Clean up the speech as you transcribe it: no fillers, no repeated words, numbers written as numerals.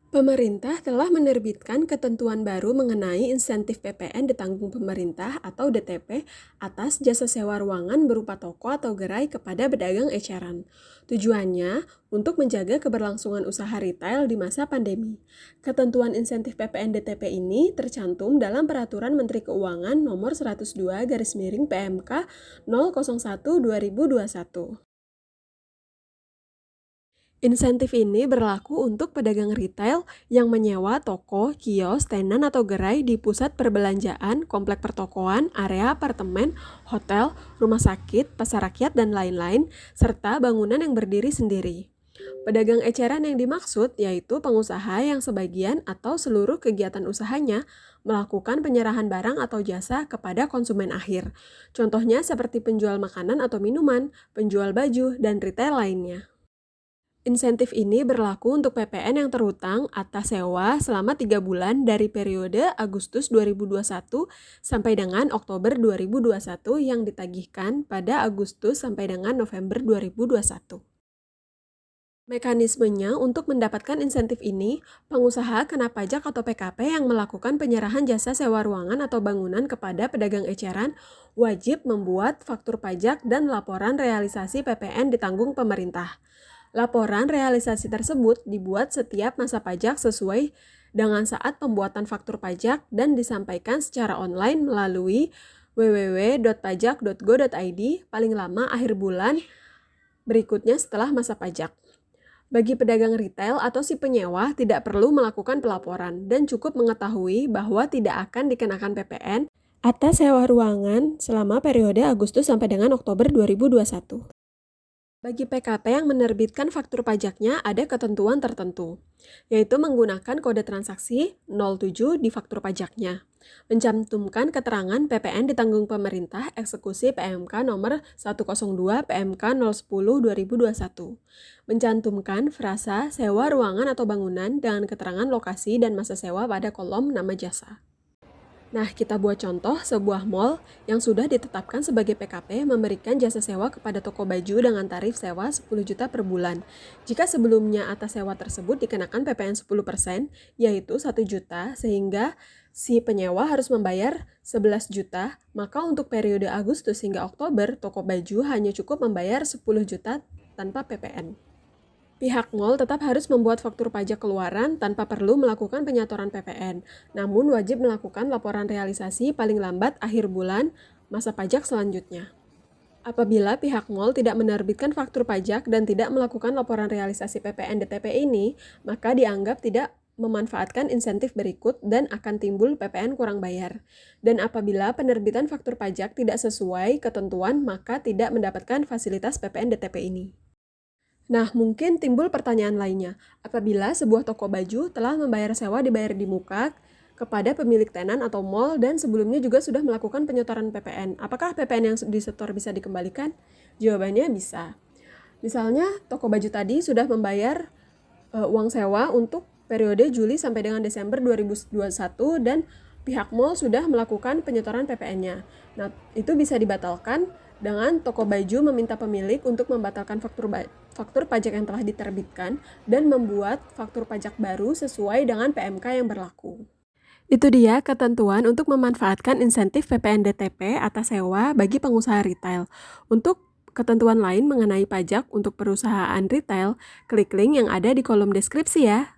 Pemerintah telah menerbitkan ketentuan baru mengenai insentif PPN ditanggung pemerintah atau DTP atas jasa sewa ruangan berupa toko atau gerai kepada pedagang eceran. Tujuannya untuk menjaga keberlangsungan usaha retail di masa pandemi. Ketentuan insentif PPN DTP ini tercantum dalam Peraturan Menteri Keuangan Nomor 102/PMK 001/2021. Insentif ini berlaku untuk pedagang retail yang menyewa toko, kios, tenan atau gerai di pusat perbelanjaan, komplek pertokoan, area apartemen, hotel, rumah sakit, pasar rakyat, dan lain-lain, serta bangunan yang berdiri sendiri. Pedagang eceran yang dimaksud yaitu pengusaha yang sebagian atau seluruh kegiatan usahanya melakukan penyerahan barang atau jasa kepada konsumen akhir. Contohnya seperti penjual makanan atau minuman, penjual baju, dan retail lainnya. Insentif ini berlaku untuk PPN yang terhutang atas sewa selama 3 bulan dari periode Agustus 2021 sampai dengan Oktober 2021 yang ditagihkan pada Agustus sampai dengan November 2021. Mekanismenya untuk mendapatkan insentif ini, pengusaha kena pajak atau PKP yang melakukan penyerahan jasa sewa ruangan atau bangunan kepada pedagang eceran wajib membuat faktur pajak dan laporan realisasi PPN ditanggung pemerintah. Laporan realisasi tersebut dibuat setiap masa pajak sesuai dengan saat pembuatan faktur pajak dan disampaikan secara online melalui www.pajak.go.id paling lama akhir bulan berikutnya setelah masa pajak. Bagi pedagang retail atau si penyewa tidak perlu melakukan pelaporan dan cukup mengetahui bahwa tidak akan dikenakan PPN atas sewa ruangan selama periode Agustus sampai dengan Oktober 2021. Bagi PKP yang menerbitkan faktur pajaknya ada ketentuan tertentu, yaitu menggunakan kode transaksi 07 di faktur pajaknya, mencantumkan keterangan PPN ditanggung pemerintah eksekusi PMK nomor 102 PMK 010/2021, mencantumkan frasa sewa ruangan atau bangunan dengan keterangan lokasi dan masa sewa pada kolom nama jasa. Nah, kita buat contoh sebuah mall yang sudah ditetapkan sebagai PKP memberikan jasa sewa kepada toko baju dengan tarif sewa 10 juta per bulan. Jika sebelumnya atas sewa tersebut dikenakan PPN 10%, yaitu 1 juta, sehingga si penyewa harus membayar 11 juta, maka untuk periode Agustus hingga Oktober, toko baju hanya cukup membayar 10 juta tanpa PPN. Pihak mall tetap harus membuat faktur pajak keluaran tanpa perlu melakukan penyetoran PPN, namun wajib melakukan laporan realisasi paling lambat akhir bulan masa pajak selanjutnya. Apabila pihak mall tidak menerbitkan faktur pajak dan tidak melakukan laporan realisasi PPN DTP ini, maka dianggap tidak memanfaatkan insentif berikut dan akan timbul PPN kurang bayar. Dan apabila penerbitan faktur pajak tidak sesuai ketentuan, maka tidak mendapatkan fasilitas PPN DTP ini. Nah, mungkin timbul pertanyaan lainnya. Apabila sebuah toko baju telah membayar sewa dibayar di muka kepada pemilik tenan atau mall dan sebelumnya juga sudah melakukan penyetoran PPN, apakah PPN yang disetor bisa dikembalikan? Jawabannya bisa. Misalnya, toko baju tadi sudah membayar uang sewa untuk periode Juli sampai dengan Desember 2021 dan pihak mall sudah melakukan penyetoran PPN-nya. Nah, itu bisa dibatalkan dengan toko baju meminta pemilik untuk membatalkan faktur pajak yang telah diterbitkan dan membuat faktur pajak baru sesuai dengan PMK yang berlaku. Itu dia ketentuan untuk memanfaatkan insentif PPN DTP atas sewa bagi pengusaha retail. Untuk ketentuan lain mengenai pajak untuk perusahaan retail, klik link yang ada di kolom deskripsi ya.